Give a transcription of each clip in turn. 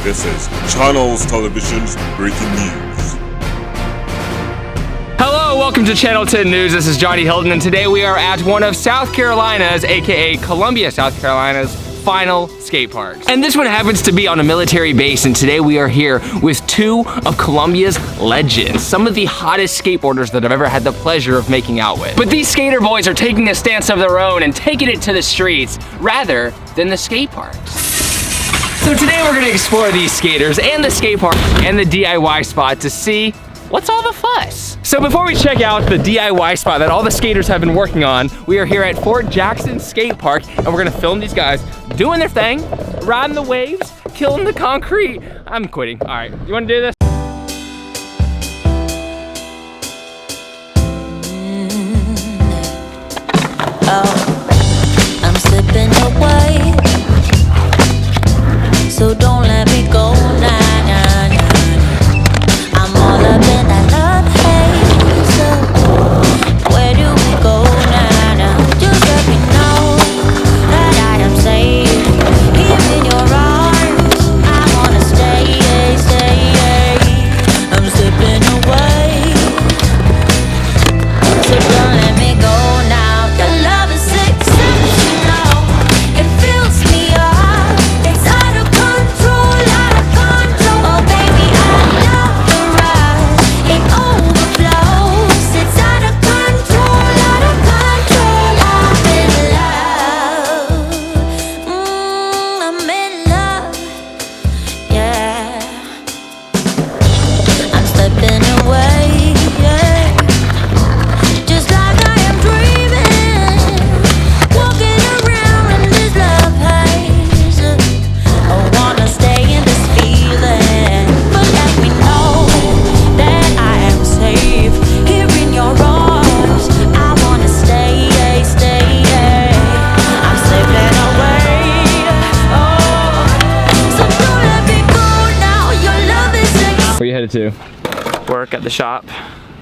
This is Channels Television's breaking news. Hello, welcome to Channel 10 News. This is Johnny Hilton, and today we are at one of South Carolina's, aka Columbia, South Carolina's, final skate parks. And this one happens to be on a military base, and today we are here with two of Columbia's legends, some of the hottest skateboarders that I've ever had the pleasure of making out with. But these skater boys are taking a stance of their own and taking it to the streets rather than the skate parks. So today we're gonna explore these skaters and the skate park and the DIY spot to see what's all the fuss. So before we check out the DIY spot that all the skaters have been working on, we are here at Fort Jackson Skate Park, and we're gonna film these guys doing their thing, riding the waves, killing the concrete. I'm quitting. All right, you wanna do this? Oh, I'm slipping away, so don't let me go now. I'm all up in that love haze. So where do we go now? Just let me know that I am safe here in your arms. I wanna stay. I'm slipping away, so don't let me go now. Your love is exceptional. It fills me up. It's out of control, out of control. Oh baby, I love the rush. It overflows. It's out of control, out of control. I'm in love. I'm in love. Yeah. I'm slipping away. Yeah. Just like I am dreaming, walking around in this love haze. I wanna stay in this feeling, but let me know that I am safe here in your arms. I wanna stay. I'm slipping away. Oh, so don't let me go now. Your love is Where are you headed to? Work at the shop.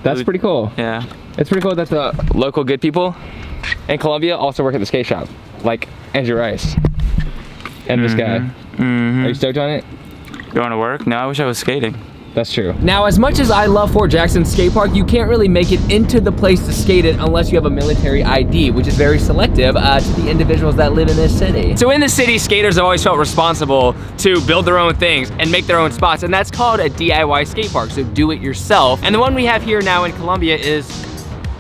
That's pretty cool. Yeah. It's pretty cool that the local good people in Columbia also work at the skate shop, like Andrew Rice and this guy. Are you stoked on it? Going to work? No, I wish I was skating. That's true. Now, as much as I love Fort Jackson Skate Park, you can't really make it into the place to skate it unless you have a military ID, which is very selective to the individuals that live in this city. So in the city, skaters have always felt responsible to build their own things and make their own spots, and that's called a DIY skate park, so do it yourself. And the one we have here now in Columbia is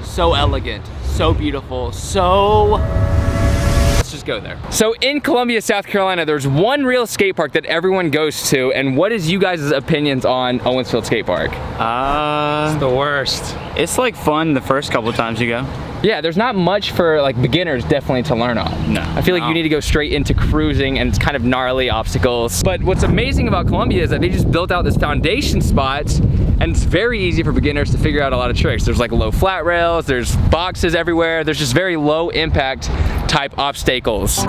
so elegant, so beautiful, so... Let's just go there. So in Columbia, South Carolina, there's one real skate park that everyone goes to, and what is you guys' opinions on Owensfield Skate Park? It's the worst. It's like fun the first couple of times you go. Yeah, there's not much for like beginners definitely to learn on. No. I feel like you need to go straight into cruising, and it's kind of gnarly obstacles. But what's amazing about Columbia is that they just built out this foundation spot, and it's very easy for beginners to figure out a lot of tricks. There's like low flat rails, there's boxes everywhere, there's just very low impact type obstacles.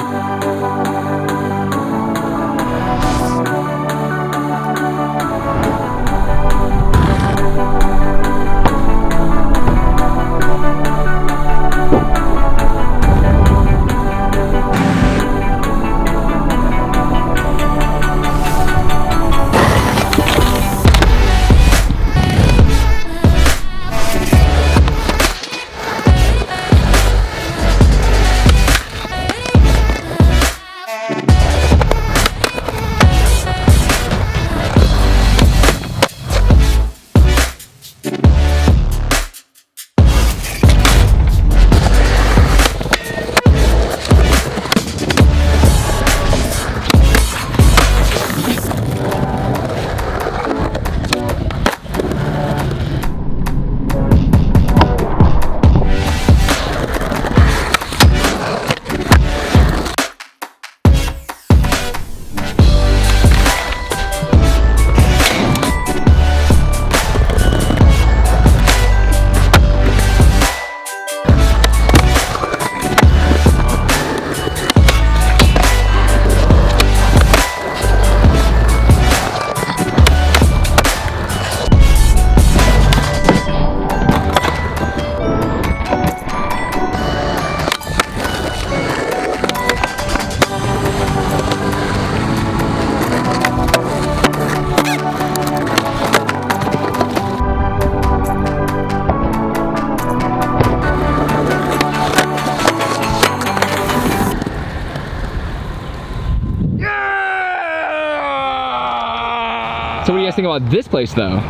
So what do you guys think about this place though?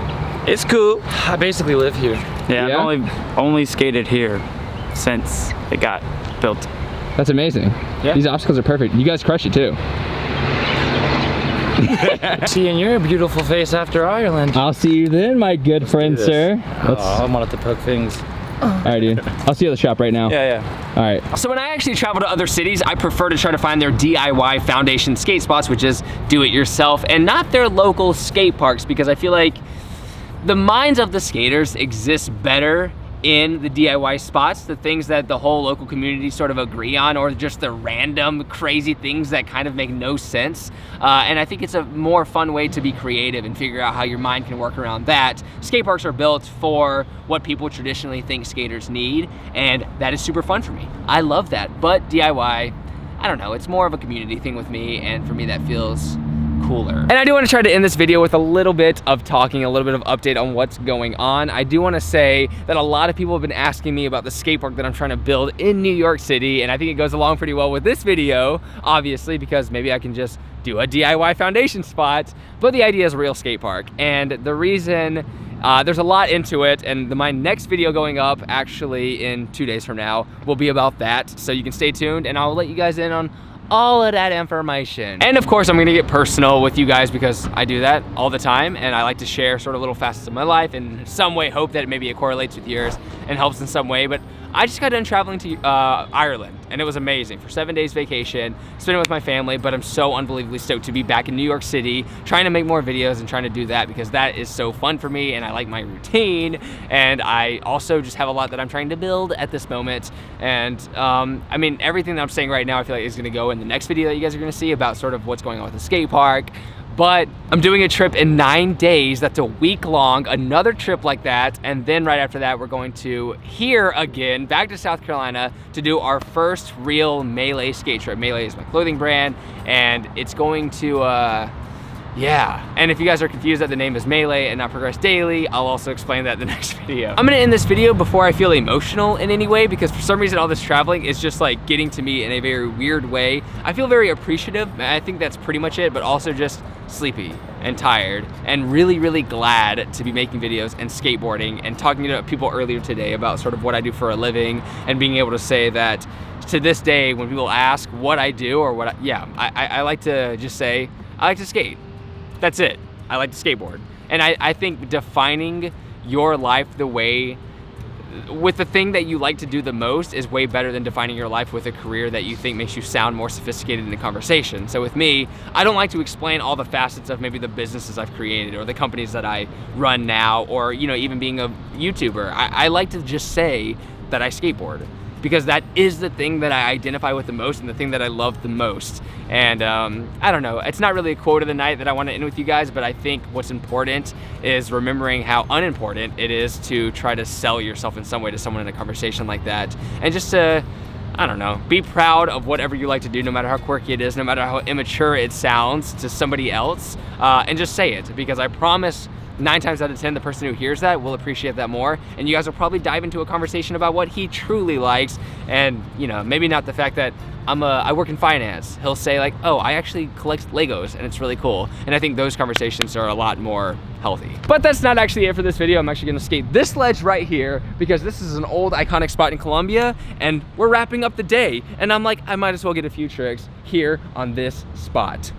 It's cool. I basically live here. Yeah, Yeah? I've only skated here since it got built. That's amazing. Yeah. These obstacles are perfect. You guys crush it too. Seeing your beautiful face after Ireland. I'll see you then, my good friend, this. sir. I wanted to poke things. All right, dude. I'll see you at the shop right now. Yeah. All right. So when I actually travel to other cities, I prefer to try to find their DIY foundation skate spots, which is do it yourself, and not their local skate parks, because I feel like the minds of the skaters exist better in the DIY spots, the things that the whole local community sort of agree on, or just the random crazy things that kind of make no sense. And I think it's a more fun way to be creative and figure out how your mind can work around that. Skate parks are built for what people traditionally think skaters need, and that is super fun for me. I love that, but DIY, I don't know, it's more of a community thing with me, and for me that feels cooler. And I do want to try to end this video with a little bit of talking, a little bit of update on what's going on. I do want to say that a lot of people have been asking me about the skate park that I'm trying to build in New York City, and I think it goes along pretty well with this video, obviously, because maybe I can just do a DIY foundation spot, but the idea is a real skate park. And the reason, there's a lot into it, and my next video going up actually in 2 days from now will be about that, so you can stay tuned and I'll let you guys in on all of that information. And of course, I'm gonna get personal with you guys because I do that all the time, and I like to share sort of little facets of my life and in some way hope that maybe it correlates with yours and helps in some way. But I just got done traveling to Ireland, and it was amazing for 7 days vacation, spending with my family, but I'm so unbelievably stoked to be back in New York City, trying to make more videos and trying to do that because that is so fun for me, and I like my routine, and I also just have a lot that I'm trying to build at this moment. And I mean, everything that I'm saying right now, I feel like is gonna go in the next video that you guys are gonna see about sort of what's going on with the skate park. But I'm doing a trip in 9 days, that's a week long, another trip like that, and then right after that, we're going to here again, back to South Carolina to do our first real Melee skate trip. Melee is my clothing brand, and it's going to, yeah. And if you guys are confused that the name is Melee and not Progress Daily, I'll also explain that in the next video. I'm gonna end this video before I feel emotional in any way, because for some reason all this traveling is just like getting to me in a very weird way. I feel very appreciative, and I think that's pretty much it, but also just sleepy and tired and really, really glad to be making videos and skateboarding and talking to people earlier today about sort of what I do for a living, and being able to say that to this day when people ask what I do or what I like to just say, I like to skate. That's it. I like to skateboard. And I think defining your life the way, with the thing that you like to do the most, is way better than defining your life with a career that you think makes you sound more sophisticated in a conversation. So with me, I don't like to explain all the facets of maybe the businesses I've created or the companies that I run now, or even being a YouTuber. I like to just say that I skateboard, because that is the thing that I identify with the most and the thing that I love the most. And I don't know, it's not really a quote of the night that I want to end with you guys, but I think what's important is remembering how unimportant it is to try to sell yourself in some way to someone in a conversation like that. And just to, I don't know, be proud of whatever you like to do, no matter how quirky it is, no matter how immature it sounds to somebody else, and just say it, because I promise 9 times out of 10, the person who hears that will appreciate that more, and you guys will probably dive into a conversation about what he truly likes, and maybe not the fact that I work in finance. He'll say like, oh, I actually collect Legos, and it's really cool. And I think those conversations are a lot more healthy. But that's not actually it for this video. I'm actually gonna skate this ledge right here, because this is an old iconic spot in Columbia, and we're wrapping up the day, and I'm like, I might as well get a few tricks here on this spot.